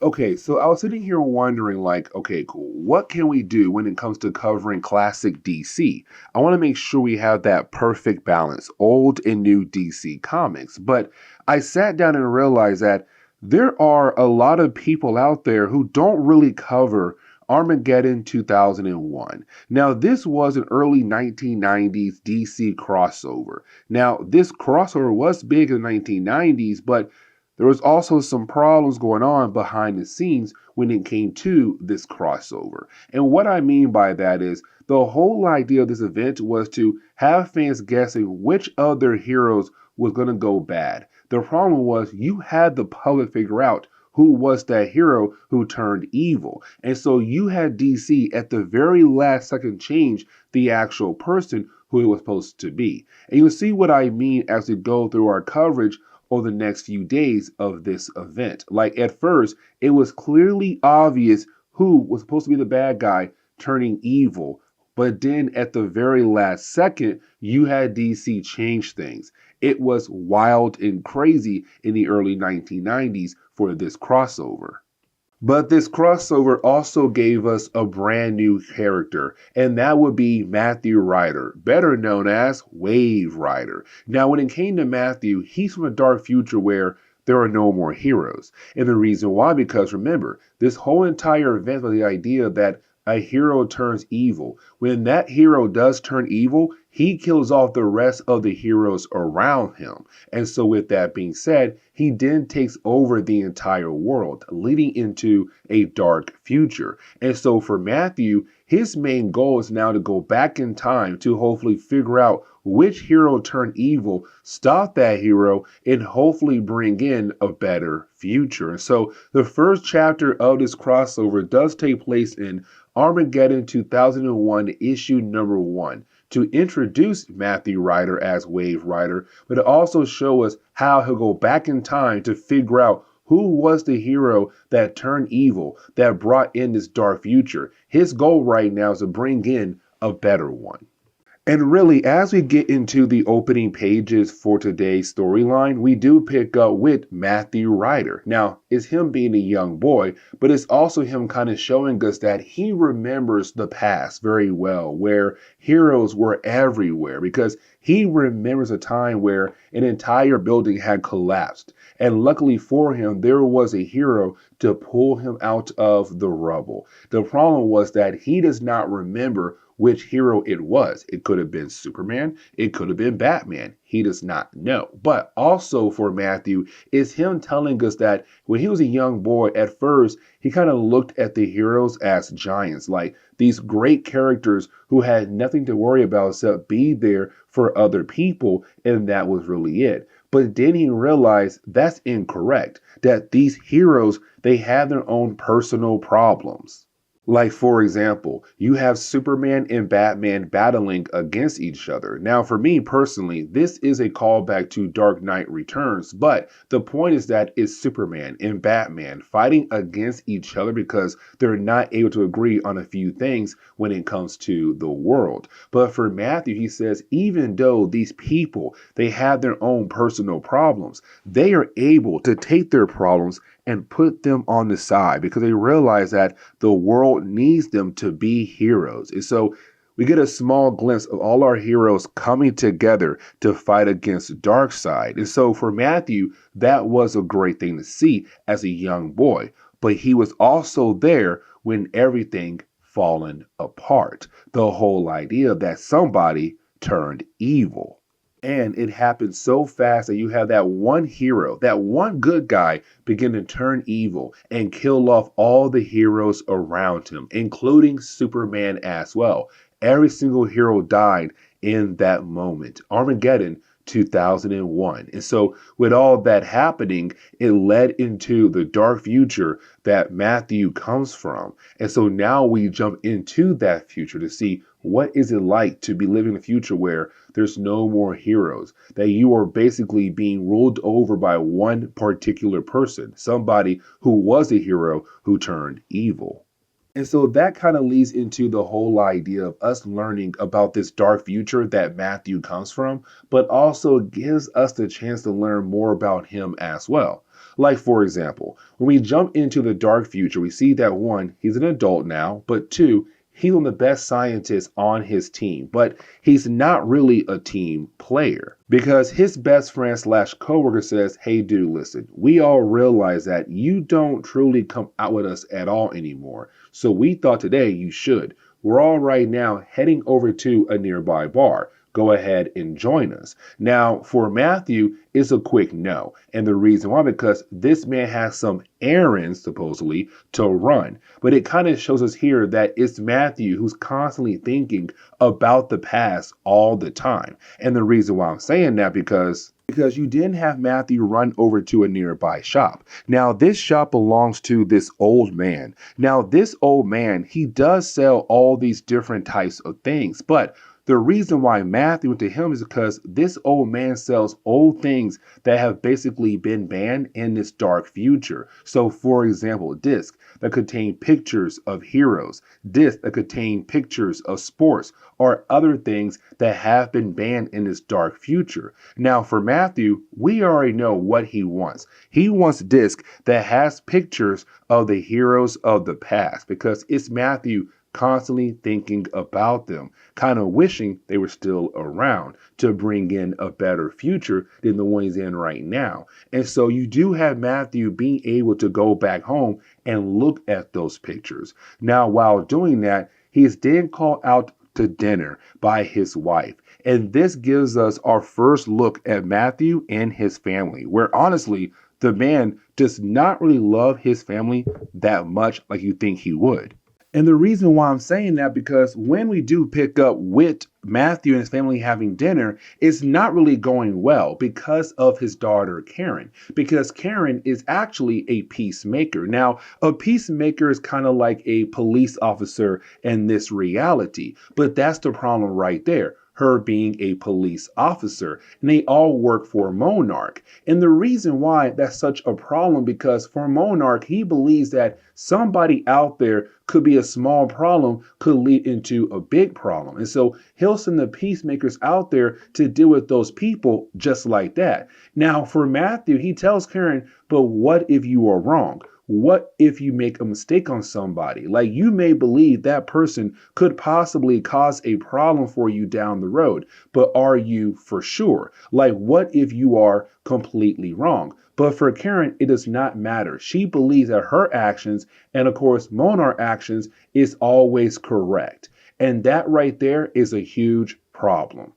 Okay, so I was sitting here wondering, like, okay, cool. What can we do when it comes to covering classic DC? I want to make sure we have that perfect balance, old and new DC comics. But I sat down and realized that there are a lot of people out there who don't really cover Armageddon 2001. Now, this was an early 1990s DC crossover. Now, this crossover was big in the 1990s, but there was also some problems going on behind the scenes when it came to this crossover. And what I mean by that is the whole idea of this event was to have fans guessing which of their heroes was going to go bad. The problem was you had the public figure out who was that hero who turned evil. And so you had DC at the very last second change the actual person who it was supposed to be. And you'll see what I mean as we go through our coverage over the next few days of this event. Like at first, it was clearly obvious who was supposed to be the bad guy turning evil. But then at the very last second, you had DC change things. It was wild and crazy in the early 1990s for this crossover. But this crossover also gave us a brand new character, and that would be Matthew Ryder, better known as Waverider. Now, when it came to Matthew, he's from a dark future where there are no more heroes. And the reason why, because remember, this whole entire event was the idea that a hero turns evil. When that hero does turn evil, he kills off the rest of the heroes around him. And so with that being said, he then takes over the entire world, leading into a dark future. And so for Matthew, his main goal is now to go back in time to hopefully figure out which hero turned evil, stop that hero, and hopefully bring in a better future. And so the first chapter of this crossover does take place in Armageddon 2001, issue number 1, to introduce Matthew Ryder as Waverider, but to also show us how he'll go back in time to figure out who was the hero that turned evil, that brought in this dark future. His goal right now is to bring in a better one. And really, as we get into the opening pages for today's storyline, we do pick up with Matthew Ryder. Now, it's him being a young boy, but it's also him kind of showing us that he remembers the past very well, where heroes were everywhere, because he remembers a time where an entire building had collapsed. And luckily for him, there was a hero to pull him out of the rubble. The problem was that he does not remember which hero it was. It could have been Superman. It could have been Batman. He does not know. But also for Matthew is him telling us that when he was a young boy, at first, he kind of looked at the heroes as giants, like these great characters who had nothing to worry about except be there for other people. And that was really it. But then he realized that's incorrect, that these heroes, they have their own personal problems. Like, for example, you have Superman and Batman battling against each other. Now, for me personally, this is a callback to Dark Knight Returns, but the point is that it's Superman and Batman fighting against each other because they're not able to agree on a few things when it comes to the world. But for Matthew, he says, even though these people, they have their own personal problems, they are able to take their problems and put them on the side because they realize that the world needs them to be heroes. And so we get a small glimpse of all our heroes coming together to fight against Darkseid. And so for Matthew, that was a great thing to see as a young boy. But he was also there when everything fallen apart. The whole idea that somebody turned evil. And it happened so fast that you have that one hero, that one good guy begin to turn evil and kill off all the heroes around him, including Superman as well. Every single hero died in that moment. Armageddon 2001. And so with all that happening, it led into the dark future that Matthew comes from. And so now we jump into that future to see what is it like to be living in a future where there's no more heroes, that you are basically being ruled over by one particular person, somebody who was a hero who turned evil. And so that kind of leads into the whole idea of us learning about this dark future that Matthew comes from, but also gives us the chance to learn more about him as well. Like, for example, when we jump into the dark future, we see that one, he's an adult now, but two, he's one of the best scientists on his team, but he's not really a team player because his best friend slash coworker says, hey, dude, listen, we all realize that you don't truly come out with us at all anymore. So we thought today you should. We're all right now heading over to a nearby bar. Go ahead and join us. Now, for Matthew, it's a quick no. And the reason why, because this man has some errands, supposedly, to run. But it kind of shows us here that it's Matthew who's constantly thinking about the past all the time. And the reason why I'm saying that, because you didn't have Matthew run over to a nearby shop. Now, this shop belongs to this old man. Now, this old man, he does sell all these different types of things, but the reason why Matthew went to him is because this old man sells old things that have basically been banned in this dark future. So, for example, discs that contain pictures of heroes, discs that contain pictures of sports, or other things that have been banned in this dark future. Now, for Matthew, we already know what he wants. He wants disc that has pictures of the heroes of the past because it's Matthew constantly thinking about them, kind of wishing they were still around to bring in a better future than the one he's in right now. And so you do have Matthew being able to go back home and look at those pictures. Now, while doing that, he is then called out to dinner by his wife. And this gives us our first look at Matthew and his family, where honestly, the man does not really love his family that much like you think he would. And the reason why I'm saying that, because when we do pick up with Matthew and his family having dinner, it's not really going well because of his daughter, Karen, because Karen is actually a peacemaker. Now, a peacemaker is kind of like a police officer in this reality, but that's the problem right there. Her being a police officer, and they all work for Monarch. And the reason why that's such a problem, because for Monarch, he believes that somebody out there could be a small problem, could lead into a big problem. And so he'll send the peacemakers out there to deal with those people just like that. Now, for Matthew, he tells Karen, but what if you are wrong? What if you make a mistake on somebody? Like, you may believe that person could possibly cause a problem for you down the road, but are you for sure? Like, what if you are completely wrong? But for Karen, it does not matter. She believes that her actions, and of course, Monarch actions, is always correct. And that right there is a huge problem.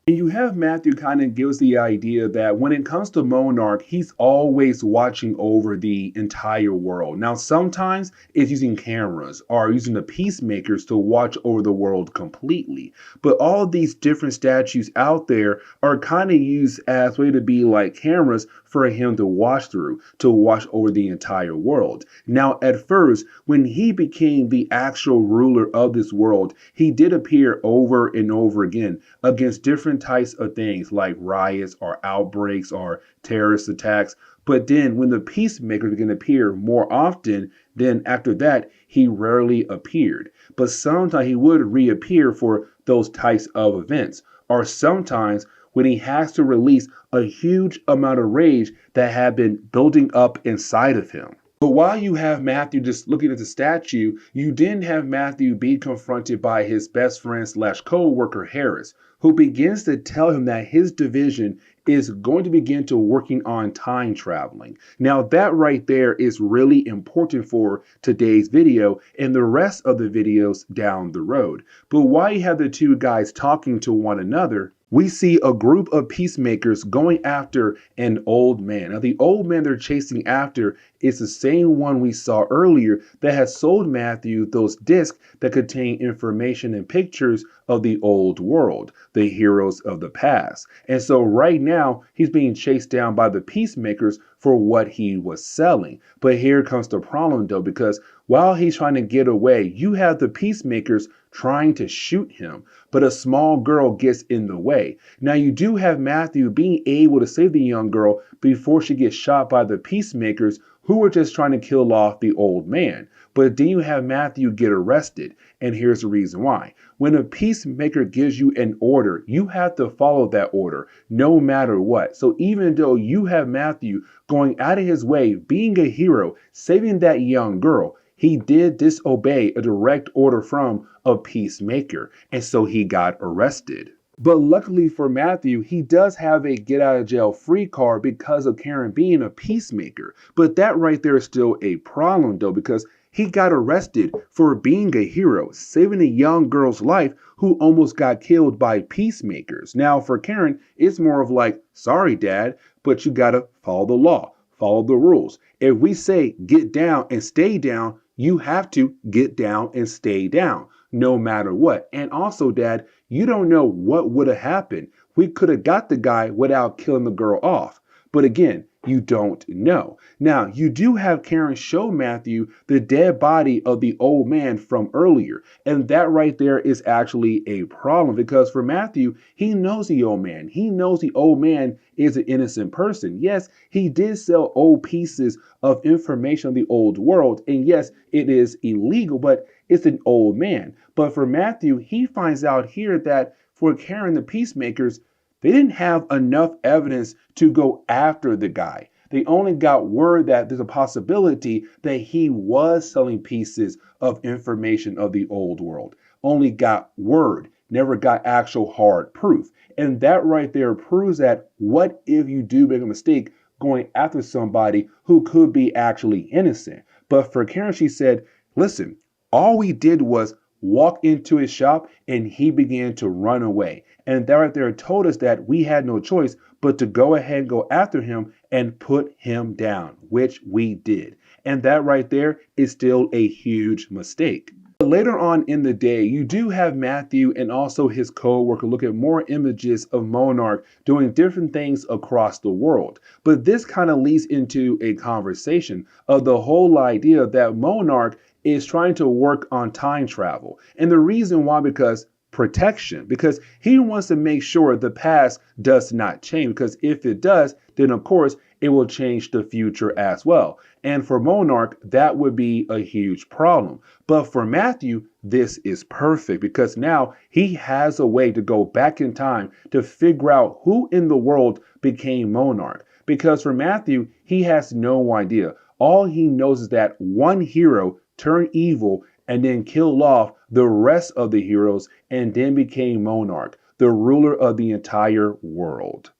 And you have Matthew kind of gives the idea that when it comes to Monarch, he's always watching over the entire world. Now, sometimes it's using cameras or using the peacemakers to watch over the world completely. But all these different statues out there are kind of used as a way to be like cameras for him to watch through, to watch over the entire world. Now, at first, when he became the actual ruler of this world, he did appear over and over again against different types of things like riots or outbreaks or terrorist attacks. But then when the peacemakers began to appear more often, then after that, he rarely appeared. But sometimes he would reappear for those types of events, or sometimes when he has to release a huge amount of rage that had been building up inside of him. But while you have Matthew just looking at the statue, you didn't have Matthew be confronted by his best friend slash co-worker Harris, who begins to tell him that his division is going to begin to working on time traveling. Now that right there is really important for today's video and the rest of the videos down the road. But while you have the two guys talking to one another, we see a group of peacemakers going after an old man. Now, the old man they're chasing after is the same one we saw earlier that has sold Matthew those discs that contain information and pictures of the old world, the heroes of the past. And so right now, he's being chased down by the peacemakers for what he was selling. But here comes the problem, though, because while he's trying to get away, you have the peacemakers trying to shoot him, but a small girl gets in the way. Now, you do have Matthew being able to save the young girl before she gets shot by the peacemakers who were just trying to kill off the old man. But then you have Matthew get arrested, and here's the reason why. When a peacemaker gives you an order, you have to follow that order no matter what. So even though you have Matthew going out of his way, being a hero, saving that young girl, he did disobey a direct order from a peacemaker, and so he got arrested. But luckily for Matthew, he does have a get out of jail free card because of Karen being a peacemaker. But that right there is still a problem though, because he got arrested for being a hero, saving a young girl's life who almost got killed by peacemakers. Now for Karen, it's more of like, sorry dad, but you gotta follow the law, follow the rules. If we say get down and stay down, you have to get down and stay down no matter what. And also, dad, you don't know what would have happened. We could have got the guy without killing the girl off. But again, you don't know. Now, you do have Karen show Matthew the dead body of the old man from earlier. And that right there is actually a problem because for Matthew, he knows the old man. He knows the old man is an innocent person. Yes, he did sell old pieces of information on the old world. And yes, it is illegal, but it's an old man. But for Matthew, he finds out here that for Karen, the peacemakers, they didn't have enough evidence to go after the guy. They only got word that there's a possibility that he was selling pieces of information of the old world. Only got word, never got actual hard proof. And that right there proves that what if you do make a mistake going after somebody who could be actually innocent? But for Karen, she said, listen, all we did was walk into his shop and he began to run away. And that right there told us that we had no choice but to go ahead and go after him and put him down, which we did. And that right there is still a huge mistake. Later on in the day, you do have Matthew and also his co-worker look at more images of Monarch doing different things across the world. But this kind of leads into a conversation of the whole idea that Monarch is trying to work on time travel. And the reason why, because protection, because he wants to make sure the past does not change, because if it does, then of course it will change the future as well. And for Monarch, that would be a huge problem. But for Matthew, this is perfect because now he has a way to go back in time to figure out who in the world became Monarch. Because for Matthew, he has no idea. All he knows is that one hero turned evil and then killed off the rest of the heroes and then became Monarch, the ruler of the entire world.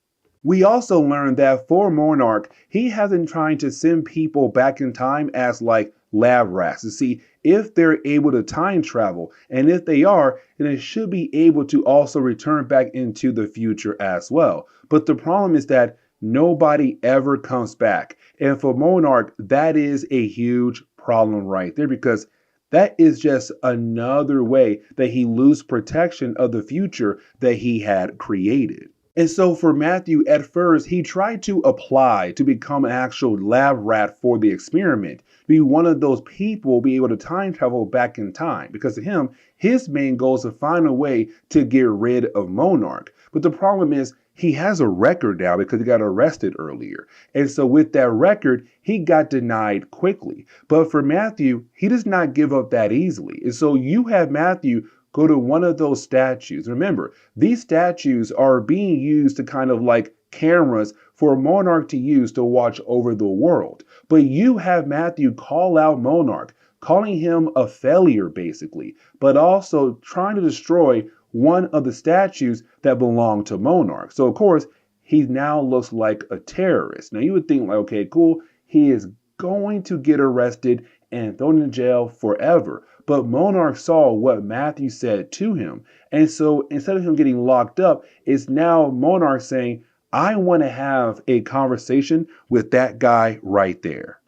We also learned that for Monarch, he has been trying to send people back in time as like lab rats to see if they're able to time travel. And if they are, then it should be able to also return back into the future as well. But the problem is that nobody ever comes back. And for Monarch, that is a huge problem right there because that is just another way that he loses protection of the future that he had created. And so for Matthew, at first, he tried to apply to become an actual lab rat for the experiment, be one of those people, be able to time travel back in time. Because to him, his main goal is to find a way to get rid of Monarch. But the problem is, he has a record now because he got arrested earlier. And so with that record, he got denied quickly. But for Matthew, he does not give up that easily. And so you have Matthew go to one of those statues. Remember, these statues are being used to kind of like cameras for Monarch to use to watch over the world. But you have Matthew call out Monarch, calling him a failure basically, but also trying to destroy one of the statues that belong to Monarch. So of course, he now looks like a terrorist. Now you would think like, okay, cool, he is going to get arrested and thrown in jail forever. But Monarch saw what Matthew said to him. And so instead of him getting locked up, it's now Monarch saying, I want to have a conversation with that guy right there.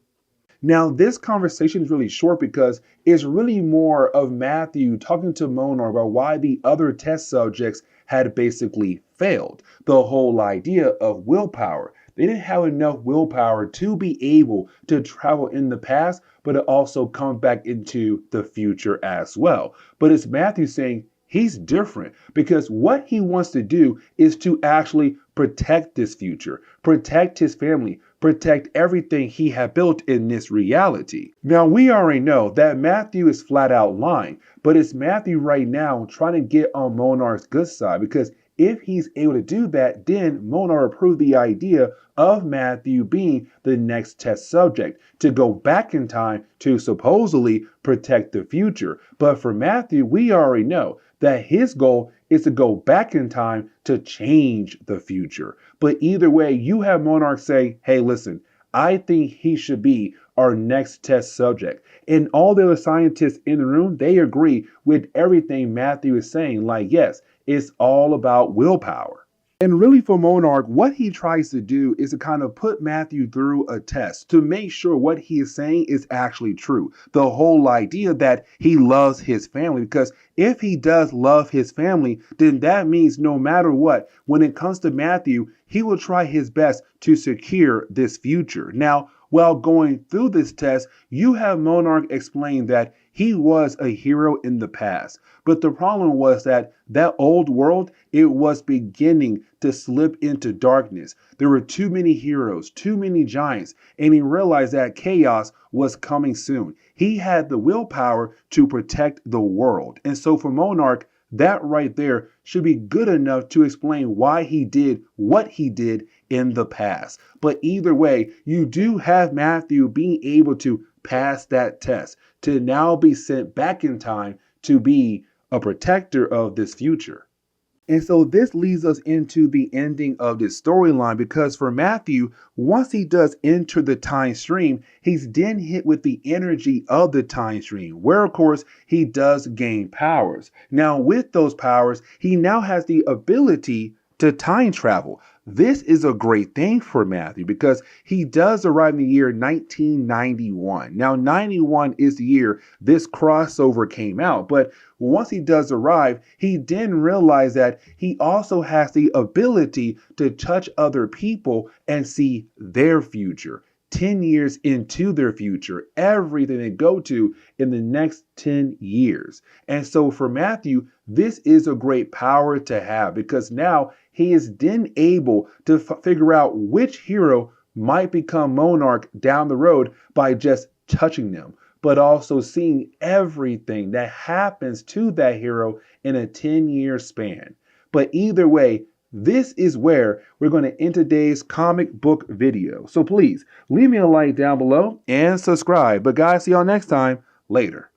Now, this conversation is really short because it's really more of Matthew talking to Monarch about why the other test subjects had basically failed. The whole idea of willpower. They didn't have enough willpower to be able to travel in the past, but to also come back into the future as well. But it's Matthew saying he's different because what he wants to do is to actually protect this future, protect his family, protect everything he had built in this reality. Now, we already know that Matthew is flat out lying, but it's Matthew right now trying to get on Monarch's good side, because if he's able to do that, then Monarch approved the idea of Matthew being the next test subject to go back in time to supposedly protect the future. But for Matthew, we already know that his goal is to go back in time to change the future. But either way, you have Monarch say, hey, listen, I think he should be our next test subject. And all the other scientists in the room, they agree with everything Matthew is saying. Like, yes, it's all about willpower. And really for Monarch, what he tries to do is to kind of put Matthew through a test to make sure what he is saying is actually true. The whole idea that he loves his family, because if he does love his family, then that means no matter what, when it comes to Matthew, he will try his best to secure this future. Now, while going through this test, you have Monarch explain that he was a hero in the past. But the problem was that old world, it was beginning to slip into darkness. There were too many heroes, too many giants, and he realized that chaos was coming soon. He had the willpower to protect the world. And so for Monarch, that right there should be good enough to explain why he did what he did in the past. But either way, you do have Matthew being able to pass that test to now be sent back in time to be a protector of this future. And so this leads us into the ending of this storyline, because for Matthew, once he does enter the time stream, he's then hit with the energy of the time stream, where of course he does gain powers. Now with those powers, he now has the ability to time travel. This is a great thing for Matthew because he does arrive in the year 1991. Now, 91 is the year this crossover came out, but once he does arrive, he then realized that he also has the ability to touch other people and see their future. 10 years into their future, everything they go to in the next 10 years. And so for Matthew, this is a great power to have because now he is then able to figure out which hero might become Monarch down the road by just touching them, but also seeing everything that happens to that hero in a 10-year span. But either way, this is where we're going to end today's comic book video. So please leave me a like down below and subscribe. But guys, see y'all next time. Later.